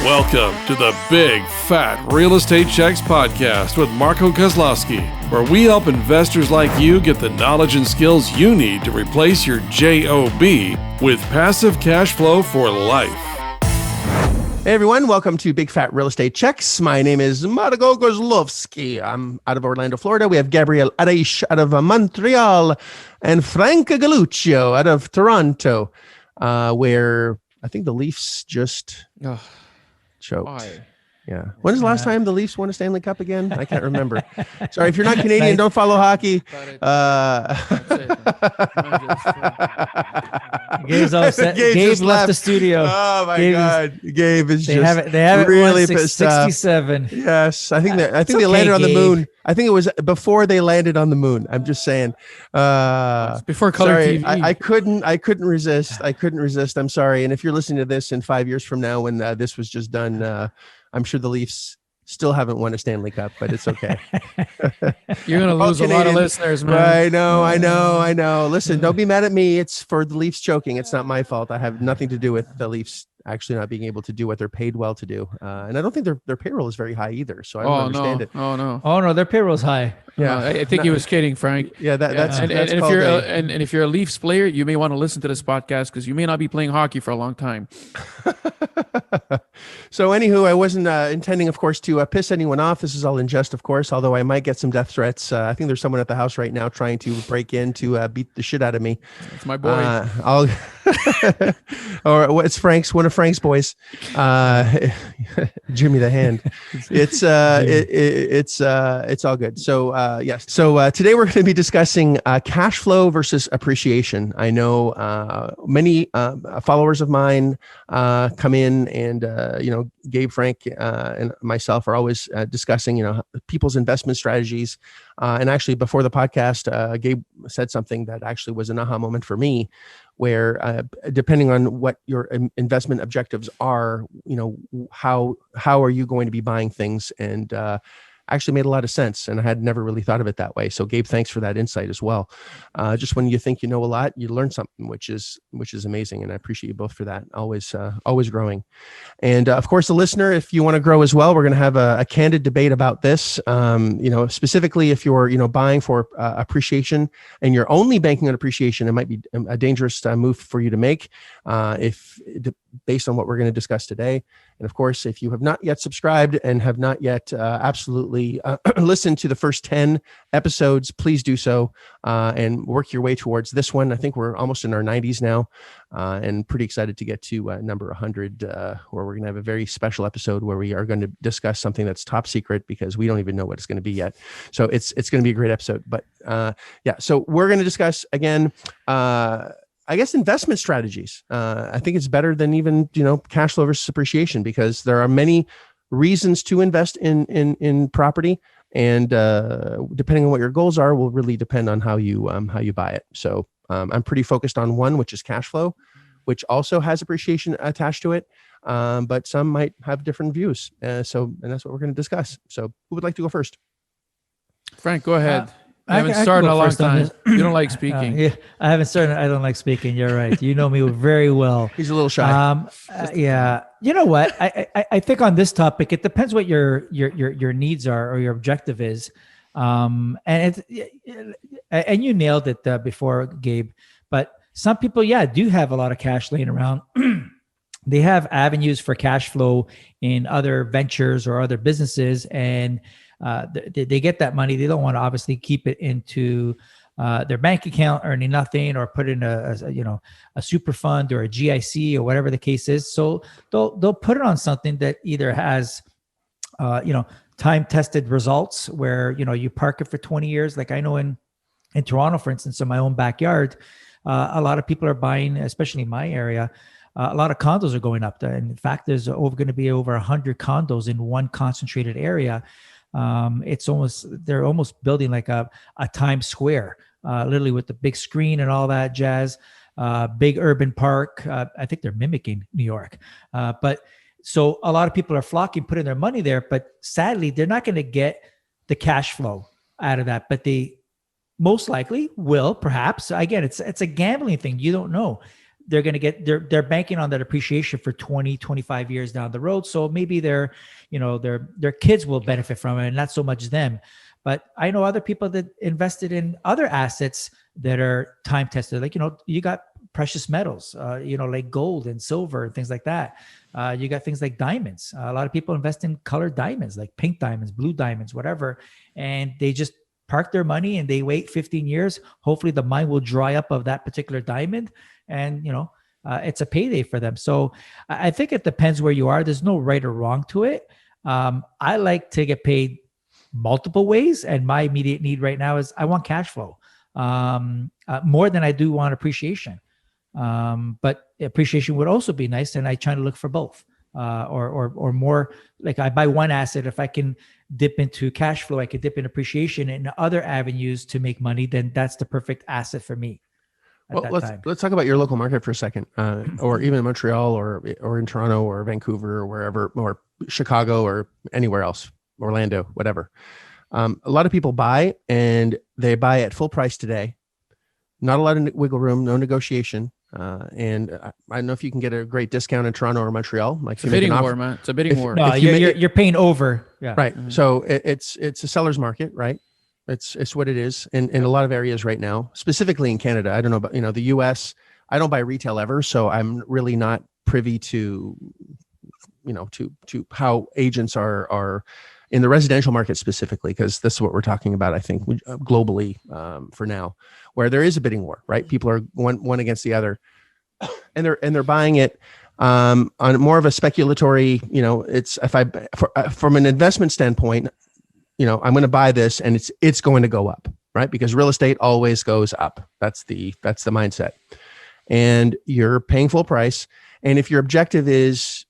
Welcome to the Big Fat Real Estate Checks podcast with Marco Kozlowski, where we help investors like you get the knowledge and skills you need to replace your JOB with passive cash flow for life. Hey everyone, welcome to Big Fat Real Estate Checks. My name is Marco Kozlowski. I'm out of Orlando, Florida. We have Gabriel Arish out of Montreal and Frank Galuccio out of Toronto, where I think the Leafs just choked. Why? Yeah. When was the last time the Leafs won a Stanley Cup again? I can't remember. Sorry, if you're not Canadian, don't follow hockey. Gabe's all set. Gabe left the studio. Oh my God, Gabe is they have it really pissed off. 67. Yes, I think they landed on the moon. I think it was before they landed on the moon. I'm just saying. Before color TV. I couldn't resist. I'm sorry. And if you're listening to this in 5 years from now, when this was just done, I'm sure the Leafs still haven't won a Stanley Cup, but it's okay. You're going to lose a lot of listeners, man. I know. Listen, don't be mad at me. It's for the Leafs choking. It's not my fault. I have nothing to do with the Leafs actually not being able to do what they're paid well to do. And I don't think their payroll is very high either. So I don't understand it. Oh no, their payroll's high. Yeah, I think he was kidding, Frank. Yeah, that's if you're a Leafs player, you may want to listen to this podcast because you may not be playing hockey for a long time. So anywho, I wasn't intending, of course, to piss anyone off. This is all in jest, of course, although I might get some death threats. I think there's someone at the house right now trying to break in to beat the shit out of me. It's my boy. Or it's one of Frank's boys, Jimmy the Hand. It's all good. So yes. So today we're going to be discussing cash flow versus appreciation. I know many followers of mine come in and Gabe, Frank, and myself are always discussing people's investment strategies. And actually, before the podcast, Gabe said something that actually was an aha moment for me, where depending on what your investment objectives are, how are you going to be buying things, and actually made a lot of sense. And I had never really thought of it that way. So Gabe, thanks for that insight as well. Just when you think you know a lot, you learn something, which is amazing. And I appreciate you both for that. Always growing. And of course, the listener, if you want to grow as well, we're going to have a candid debate about this. Specifically if you're, buying for appreciation and you're only banking on appreciation, it might be a dangerous move for you to make based on what we're going to discuss today. And of course, if you have not yet subscribed and have not yet absolutely listened to the first 10 episodes, please do so and work your way towards this one. I think we're almost in our 90s now and pretty excited to get to number 100, where we're going to have a very special episode where we are going to discuss something that's top secret because we don't even know what it's going to be yet. So it's going to be a great episode. But so we're going to discuss again, I guess investment strategies. I think it's better than even, cash flow versus appreciation, because there are many reasons to invest in property, and depending on what your goals are will really depend on how you buy it. So I'm pretty focused on one, which is cash flow, which also has appreciation attached to it. But some might have different views. And that's what we're going to discuss. So who would like to go first? Frank, go ahead. I haven't started in a long time. You don't like speaking. Yeah, I haven't started. I don't like speaking. You're right. You know me very well. He's a little shy. Yeah. You know what? I think on this topic, it depends what your needs are or your objective is. And you nailed it before, Gabe. But some people, do have a lot of cash laying around. They have avenues for cash flow in other ventures or other businesses, and they get that money. They don't want to obviously keep it into their bank account earning nothing, or put in a super fund or a GIC or whatever the case is. So they'll put it on something that either has time tested results where you park it for 20 years. Like I know in Toronto, for instance, in my own backyard, a lot of people are buying, especially in my area. A lot of condos are going up there. And in fact, there's going to be over 100 condos in one concentrated area. They're almost building like a Times Square, literally with the big screen and all that jazz, big urban park. I think they're mimicking New York. But so a lot of people are flocking, putting their money there, but sadly, they're not going to get the cash flow out of that, but they most likely will, perhaps. Again, it's a gambling thing. You don't know. they're going to get, they're banking on that appreciation for 20, 25 years down the road. So maybe their kids will benefit from it and not so much them. But I know other people that invested in other assets that are time tested. Like, you got precious metals, like gold and silver and things like that. You got things like diamonds. A lot of people invest in colored diamonds, like pink diamonds, blue diamonds, whatever. And they just park their money and they wait 15 years. Hopefully the mine will dry up of that particular diamond. And, it's a payday for them. So I think it depends where you are. There's no right or wrong to it. I like to get paid multiple ways. And my immediate need right now is I want cash flow more than I do want appreciation. But appreciation would also be nice. And I try to look for both, or more. Like I buy one asset. If I can dip into cash flow, I could dip in appreciation and other avenues to make money. Then that's the perfect asset for me. Well, let's talk about your local market for a second, or even in Montreal or in Toronto or Vancouver or wherever, or Chicago or anywhere else, Orlando, whatever. A lot of people buy and they buy at full price today. Not a lot of wiggle room, no negotiation. And I don't know if you can get a great discount in Toronto or Montreal. Like it's a bidding war, man. It's a bidding war. No, you're paying over. Yeah. Right. Mm-hmm. So it's a seller's market, right? It's what it is in a lot of areas right now, specifically in Canada. I don't know about, the US. I don't buy retail ever. So I'm really not privy to, to how agents are in the residential market specifically, because this is what we're talking about, I think, globally for now, where there is a bidding war, right? People are one against the other, and they're buying it on more of a speculatory. It's from an investment standpoint, I'm going to buy this and it's going to go up, right? Because real estate always goes up. That's the mindset, and you're paying full price. And if your objective is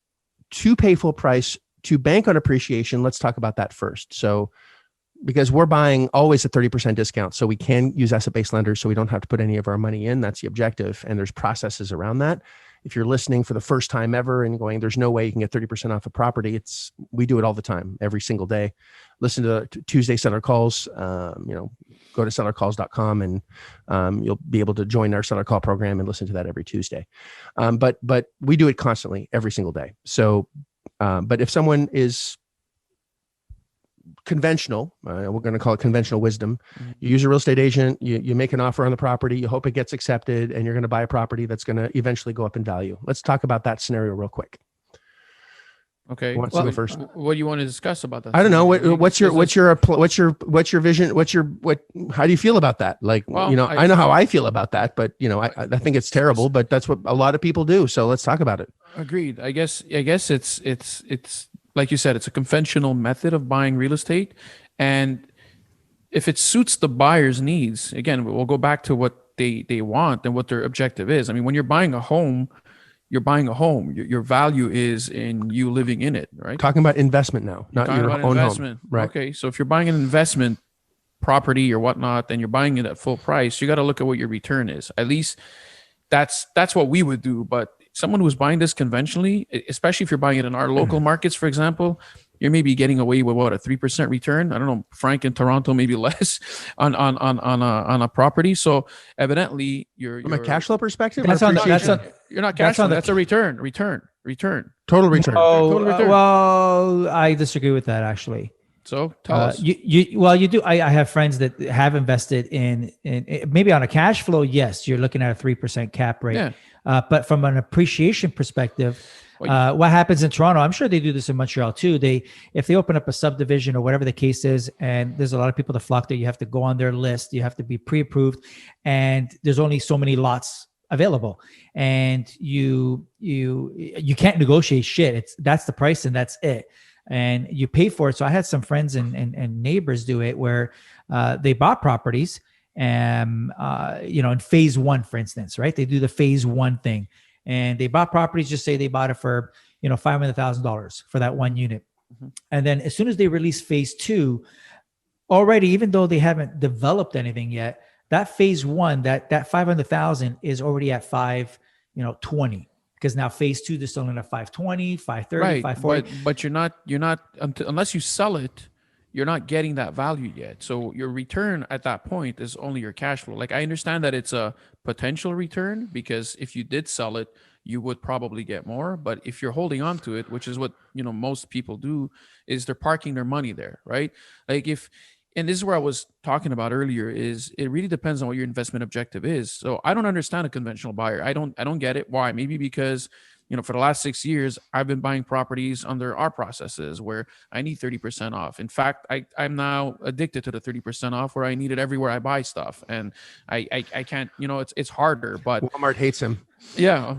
to pay full price to bank on appreciation, let's talk about that first. So, because we're buying always at 30% discount, so we can use asset-based lenders, so we don't have to put any of our money in. That's the objective, and there's processes around that. If you're listening for the first time ever and going, there's no way you can get 30% off a property, we do it all the time, every single day. Listen to Tuesday seller calls. Go to sellercalls.com and you'll be able to join our seller call program and listen to that every Tuesday. But we do it constantly, every single day. So, but if someone is conventional, we're going to call it conventional wisdom. Mm-hmm. You use a real estate agent, you make an offer on the property, you hope it gets accepted, and you're going to buy a property that's going to eventually go up in value. Let's talk about that scenario real quick. Okay. Who wants to go first? What do you want to discuss about that? I don't know. What's your vision? How do you feel about that? Like, I know how I feel about that, but I think it's terrible, but that's what a lot of people do. So let's talk about it. Agreed. I guess it's like you said, it's a conventional method of buying real estate. And if it suits the buyer's needs, again, we'll go back to what they want and what their objective is. I mean, when you're buying a home, you're buying a home. Your value is in you living in it, right? Talking about investment now, not your own home. Right. Okay. So if you're buying an investment property or whatnot, then you're buying it at full price. You got to look at what your return is. At least that's what we would do. But someone who's buying this conventionally, especially if you're buying it in our local markets, for example, you're maybe getting away with a 3% return. I don't know, Frank, in Toronto, maybe less on a property. So evidently, you're from a cash flow perspective. You're not cash flow. That's a return. Total return. Total return. Well, I disagree with that actually. So tell us. You do. I have friends that have invested in maybe on a cash flow. Yes, you're looking at a 3% cap rate. Yeah. But from an appreciation perspective, what happens in Toronto, I'm sure they do this in Montreal too. If they open up a subdivision or whatever the case is, and there's a lot of people that flock there, you have to go on their list, you have to be pre-approved, and there's only so many lots available, and you can't negotiate shit. That's the price and that's it, and you pay for it. So I had some friends and neighbors do it where they bought properties. In phase one, for instance, right? They do the phase one thing, and they bought properties. Just say they bought it for, $500,000 for that one unit. Mm-hmm. And then as soon as they release phase two, already, even though they haven't developed anything yet, that phase one, that 500,000 is already at 520, because now phase two, they're selling at 520, 530, right. 540. But you're not unless you sell it. you're not getting that value yet. So your return at that point is only your cash flow. Like I understand that it's a potential return because if you did sell it, you would probably get more. But if you're holding on to it, which is what most people do, is they're parking their money there, right? Like and this is where I was talking about earlier, is it really depends on what your investment objective is. So I don't understand a conventional buyer. I don't get it. Why? Maybe because for the last 6 years, I've been buying properties under our processes where I need 30% off. In fact, I'm now addicted to the 30% off where I need it everywhere I buy stuff. And I can't, it's harder, but Walmart hates him. Yeah,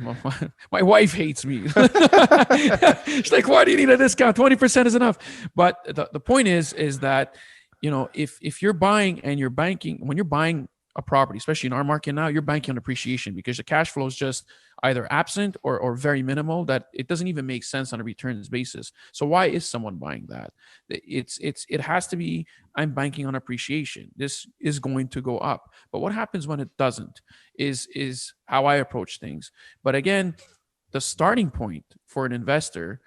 my wife hates me. She's like, why do you need a discount? 20% is enough. But the point is that, if you're buying and you're banking, when you're buying a property, especially in our market now, you're banking on appreciation because the cash flow is just either absent or very minimal, that it doesn't even make sense on a returns basis. So why is someone buying that? It has to be, I'm banking on appreciation. This is going to go up. But what happens when it doesn't is how I approach things. But again, the starting point for an investor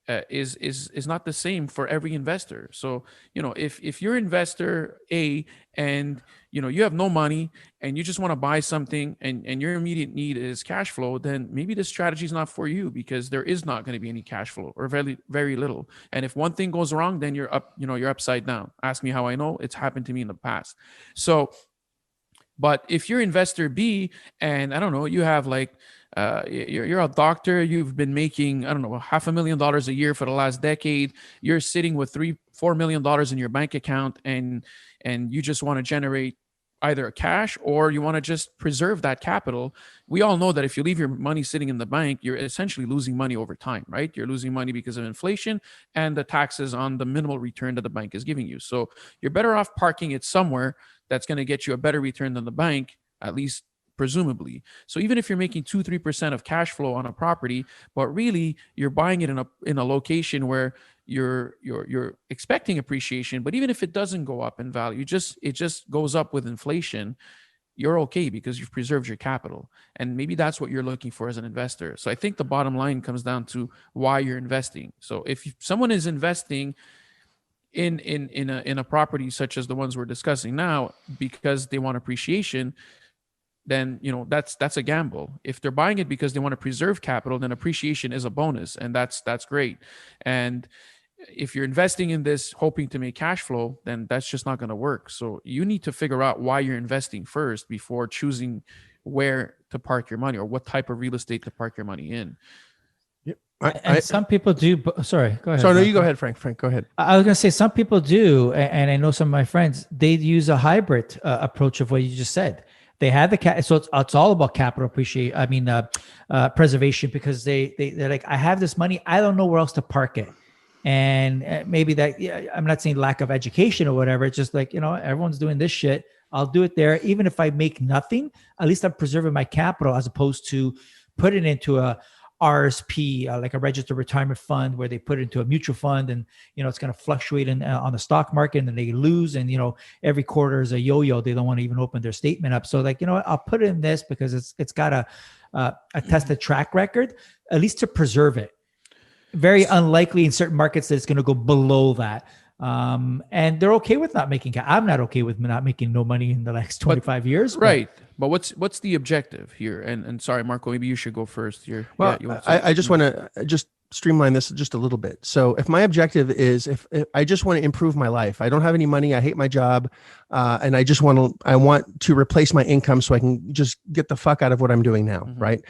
is not the same for every investor. So, if you're investor A and, you have no money and you just want to buy something and your immediate need is cash flow, then maybe this strategy is not for you because there is not going to be any cash flow or very, very little. And if one thing goes wrong, then you're upside down. Ask me how I know. It's happened to me in the past. So, but if you're investor B and I don't know, you have like, you're a doctor, you've been making, I don't know, $500,000 a year for the last decade. You're sitting with $4 million in your bank account and you just want to generate either cash or you want to just preserve that capital. We all know that if you leave your money sitting in the bank, you're essentially losing money over time, right? You're losing money because of inflation and the taxes on the minimal return that the bank is giving you. So you're better off parking it somewhere that's going to get you a better return than the bank, at least presumably. So even if you're making 2-3% of cash flow on a property, but really you're buying it in a location where you're expecting appreciation, but even if it doesn't go up in value, it just goes up with inflation, you're okay because you've preserved your capital. And maybe that's what you're looking for as an investor. So I think the bottom line comes down to why you're investing. So if someone is investing in a property such as the ones we're discussing now because they want appreciation, then that's a gamble. If they're buying it because they want to preserve capital, then appreciation is a bonus, and that's great. And if you're investing in this hoping to make cash flow, then that's just not going to work. So you need to figure out why you're investing first before choosing where to park your money or what type of real estate to park your money in. Some people do. Sorry, go ahead. So no, you go ahead, Frank. Frank, go ahead. I was going to say some people do, and I know some of my friends, they use a hybrid approach of what you just said. They have so it's all about capital preservation, because they're like, I have this money, I don't know where else to park it. And maybe that, I'm not saying lack of education or whatever. It's just like, everyone's doing this shit. I'll do it there. Even if I make nothing, at least I'm preserving my capital, as opposed to put it into a RSP, like a registered retirement fund, where they put it into a mutual fund, and it's going to fluctuate on the stock market, and then they lose, and every quarter is a yo-yo. They don't want to even open their statement up. So like, I'll put it in this because it's got a tested track record, at least to preserve it. Very unlikely in certain markets that it's going to go below that. And they're okay with not making. I'm not okay with not making no money in the next 25 years. Right. But what's the objective here? And sorry, Marco, maybe you should go first here. Well, I just want to just streamline this just a little bit. So if my objective is, if I just want to improve my life, I don't have any money, I hate my job, and I want to replace my income so I can just get the fuck out of what I'm doing now, right?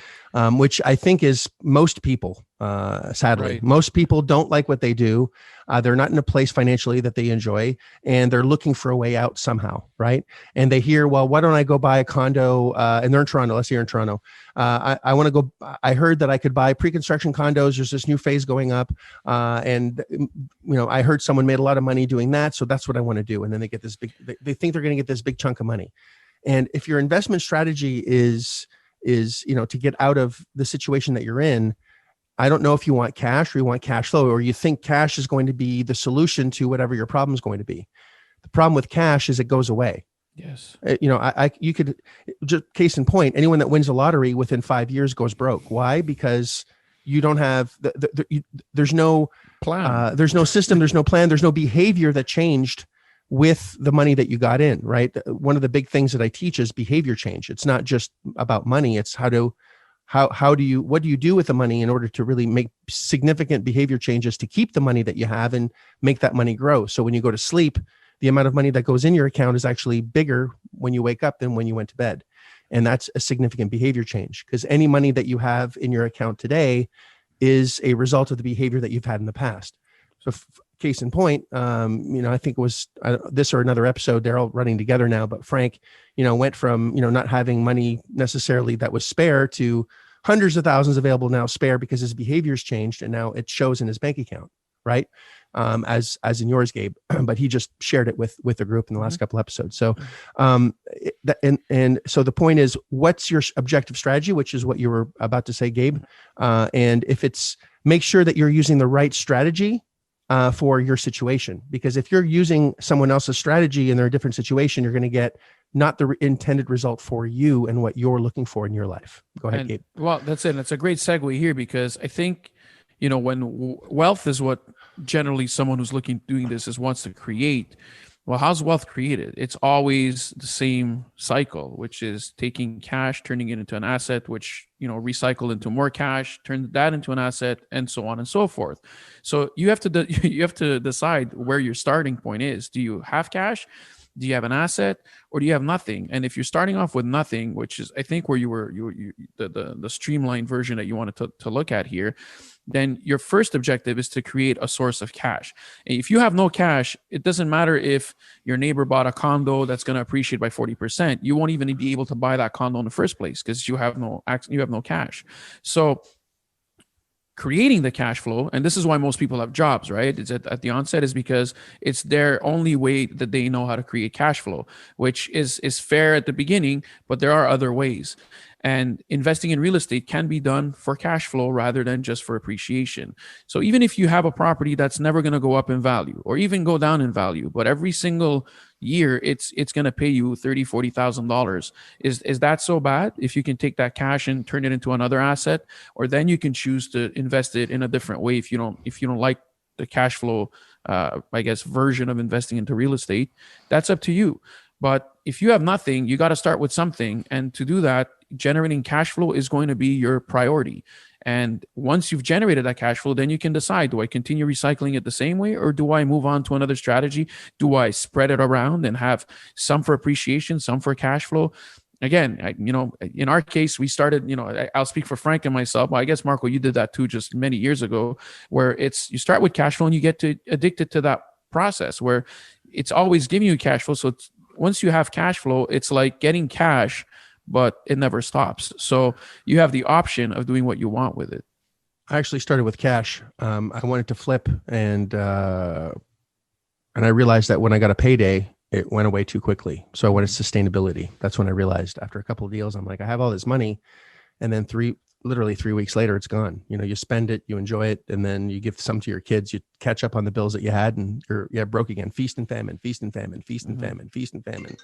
Which I think is most people, sadly. Right. Most people don't like what they do. They're not in a place financially that they enjoy, and they're looking for a way out somehow, right? And they hear, well, why don't I go buy a condo? And they're in Toronto. Let's say you're in Toronto. I want to go. I heard that I could buy pre-construction condos. There's this new phase going up, and I heard someone made a lot of money doing that, so that's what I want to do. And then they get this big. They think they're going to get this big chunk of money. And if your investment strategy is to get out of the situation that you're in, I don't know if you want cash or you want cash flow, or you think cash is going to be the solution to whatever your problem is going to be. The problem with cash is it goes away. Yes. You could, just case in point, anyone that wins the lottery within 5 years goes broke. Why? Because you don't have there's no Plan. there's no system, there's no plan, there's no behavior that changed with the money that you got in, right? One of the big things that I teach is behavior change. It's not just about money. It's what do you do with the money in order to really make significant behavior changes to keep the money that you have and make that money grow. So when you go to sleep, the amount of money that goes in your account is actually bigger when you wake up than when you went to bed. And that's a significant behavior change, because any money that you have in your account today is a result of the behavior that you've had in the past. So case in point, I think it was this or another episode, they're all running together now, but Frank, went from, not having money necessarily that was spare to hundreds of thousands available now spare because his behavior's changed. And now it shows in his bank account, right? As in yours, Gabe, but he just shared it with the group in the last couple episodes. So, and so the point is, what's your objective strategy, which is what you were about to say, Gabe. And if it's, make sure that you're using the right strategy for your situation, because if you're using someone else's strategy and they're a different situation, you're going to get not the intended result for you and what you're looking for in your life. Go ahead, Gabe. Well, that's it. That's a great segue here, because I think, when wealth is what generally someone who's doing this wants to create. Well, how's wealth created? It's always the same cycle, which is taking cash, turning it into an asset, which, recycle into more cash, turn that into an asset, and so on and so forth. So you have to decide where your starting point is. Do you have cash? Do you have an asset, or do you have nothing? And if you're starting off with nothing, which is, I think, where the streamlined version that you wanted to look at here, then your first objective is to create a source of cash. And if you have no cash, it doesn't matter if your neighbor bought a condo that's going to appreciate by 40%. You won't even be able to buy that condo in the first place because you have no cash. So creating the cash flow, and this is why most people have jobs, right? It's at the onset, is because it's their only way that they know how to create cash flow, which is fair at the beginning, but there are other ways. And investing in real estate can be done for cash flow rather than just for appreciation. So even if you have a property that's never going to go up in value or even go down in value, but every single year it's going to pay you $30,000, $40,000, is that so bad if you can take that cash and turn it into another asset? Or then you can choose to invest it in a different way if you don't like the cash flow version of investing into real estate. That's up to you. But if you have nothing, you got to start with something. And to do that, generating cash flow is going to be your priority. And once you've generated that cash flow, then you can decide, do I continue recycling it the same way, or do I move on to another strategy? Do I spread it around and have some for appreciation, some for cash flow? Again, in our case, we started, I'll speak for Frank and myself. Well, I guess, Marco, you did that too, just many years ago, where you start with cash flow and you get addicted to that process where it's always giving you cash flow. So once you have cash flow, it's like getting cash, but it never stops. So you have the option of doing what you want with it. I actually started with cash. I wanted to flip, and I realized that when I got a payday, it went away too quickly. So I wanted sustainability. That's when I realized, after a couple of deals, I'm like, I have all this money, and then literally 3 weeks later, it's gone. You spend it, you enjoy it, and then you give some to your kids. You catch up on the bills that you had, and you're broke again. Feast and famine, feast and famine, feast and famine, feast and famine,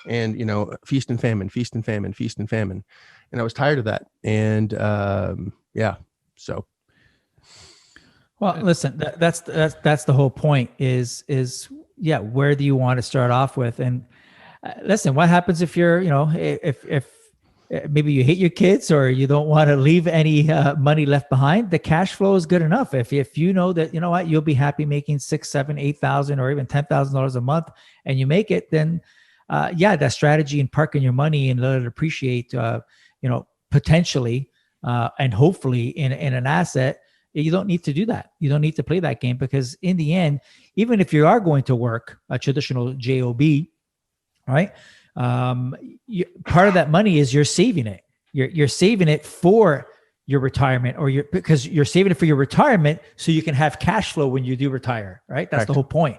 and feast and famine, feast and famine, feast and famine. And I was tired of that. And so. Well, listen, that's the whole point. Is where do you want to start off with? And listen, what happens if you're if maybe you hate your kids or you don't want to leave any money left behind? The cash flow is good enough. If you know that, you'll be happy making $6,000, $7,000, $8,000 or even $10,000 a month, and you make it, then that strategy and parking your money and let it appreciate, potentially and hopefully in an asset, you don't need to do that. You don't need to play that game, because in the end, even if you are going to work a traditional job, right? Part of that money is you're saving it. You're saving it for your retirement, because you're saving it for your retirement so you can have cash flow when you do retire, right? That's the whole point.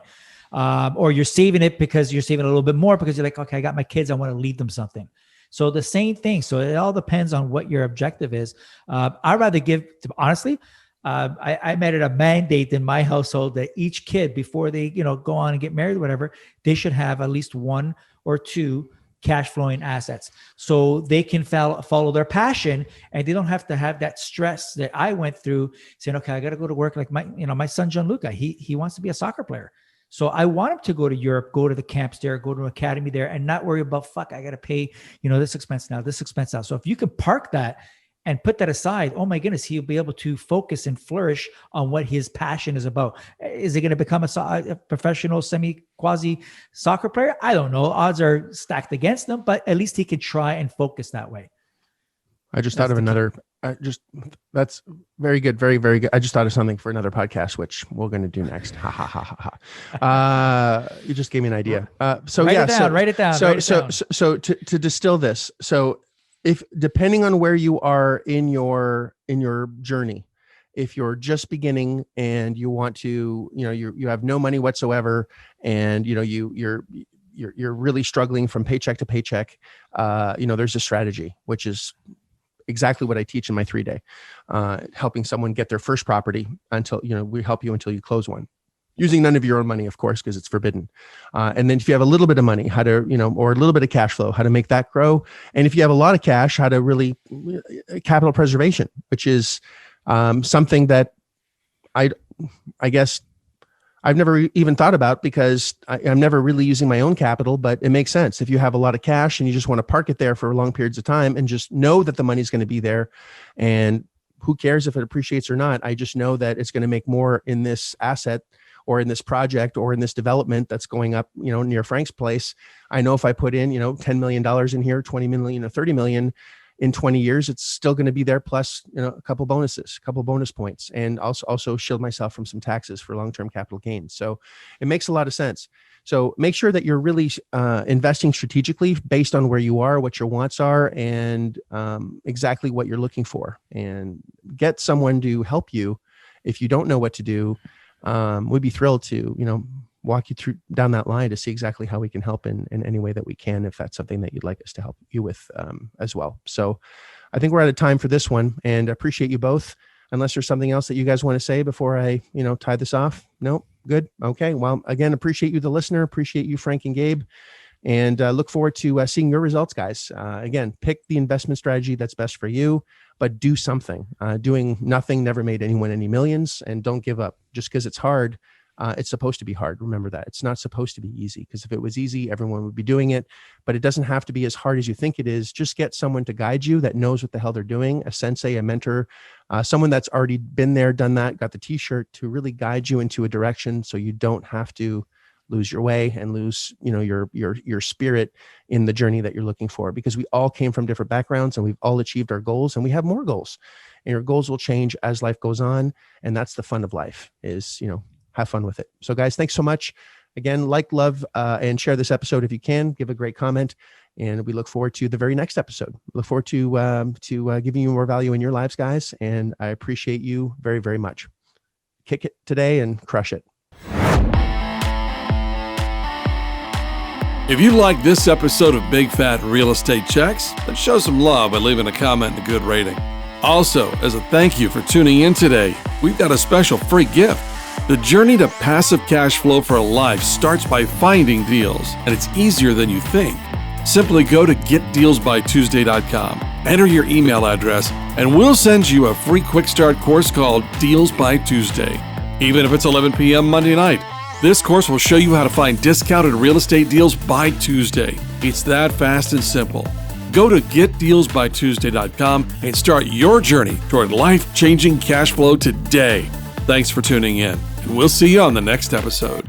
Or you're saving it because you're saving a little bit more because you're like, okay, I got my kids, I want to leave them something. So the same thing. So it all depends on what your objective is. I'd rather honestly, I made it a mandate in my household that each kid, before they, go on and get married or whatever, they should have at least one or two cash flowing assets, so they can follow their passion, and they don't have to have that stress that I went through saying, okay, I got to go to work. Like my son, Gianluca, he wants to be a soccer player. So I want him to go to Europe, go to the camps there, go to an academy there, and not worry about, I got to pay, this expense now, this expense now. So if you can park that and put that aside, oh my goodness, he'll be able to focus and flourish on what his passion is about. Is he going to become a professional, quasi soccer player? I don't know. Odds are stacked against him, but at least he can try and focus that way. I just thought of another, that's very good. Very, very good. I just thought of something for another podcast, which we're going to do next. Ha ha ha ha ha. You just gave me an idea. Write it down. So to distill this. So if, depending on where you are in your journey, if you're just beginning and you want to, you have no money whatsoever, and you're really struggling from paycheck to paycheck, there's a strategy, which is exactly what I teach in my 3-day, helping someone get their first property until, we help you until you close one, using none of your own money, of course, because it's forbidden. And then if you have a little bit of money, how to, or a little bit of cash flow, how to make that grow. And if you have a lot of cash, how to really capital preservation, which is something that I guess I've never even thought about, because I'm never really using my own capital, but it makes sense. If you have a lot of cash and you just want to park it there for long periods of time and just know that the money's going to be there, and who cares if it appreciates or not, I just know that it's going to make more in this asset or in this project or in this development that's going up, near Frank's place. I know if I put in, $10 million in here, 20 million, 30 million, in 20 years, it's still going to be there, plus, a couple bonus points, and also shield myself from some taxes for long-term capital gains. So it makes a lot of sense. So make sure that you're really investing strategically based on where you are, what your wants are, and exactly what you're looking for, and get someone to help you. If you don't know what to do, we'd be thrilled to, walk you through down that line to see exactly how we can help in any way that we can, if that's something that you'd like us to help you with as well. So I think we're out of time for this one, and appreciate you both. Unless there's something else that you guys want to say before I, tie this off. Nope. Good. Okay. Well, again, appreciate you, the listener, appreciate you, Frank and Gabe, and look forward to seeing your results, guys. Again, pick the investment strategy that's best for you, but do something. Doing nothing never made anyone any millions, and don't give up just because it's hard. It's supposed to be hard. Remember that. It's not supposed to be easy, because if it was easy, everyone would be doing it. But it doesn't have to be as hard as you think it is. Just get someone to guide you that knows what the hell they're doing, a sensei, a mentor, someone that's already been there, done that, got the t-shirt to really guide you into a direction, so you don't have to lose your way and lose, your spirit in the journey that you're looking for, because we all came from different backgrounds and we've all achieved our goals, and we have more goals, and your goals will change as life goes on. And that's the fun of life, is, have fun with it. So guys, thanks so much. Again, love, and share this episode if you can. Give a great comment, and we look forward to the very next episode. Look forward to giving you more value in your lives, guys. And I appreciate you very, very much. Kick it today and crush it. If you like this episode of Big Fat Real Estate Checks, then show some love by leaving a comment and a good rating. Also, as a thank you for tuning in today, we've got a special free gift. The journey to passive cash flow for a life starts by finding deals, and it's easier than you think. Simply go to getdealsbytuesday.com, enter your email address, and we'll send you a free quick start course called Deals by Tuesday. Even if it's 11 p.m. Monday night, this course will show you how to find discounted real estate deals by Tuesday. It's that fast and simple. Go to getdealsbytuesday.com and start your journey toward life-changing cash flow today. Thanks for tuning in, and we'll see you on the next episode.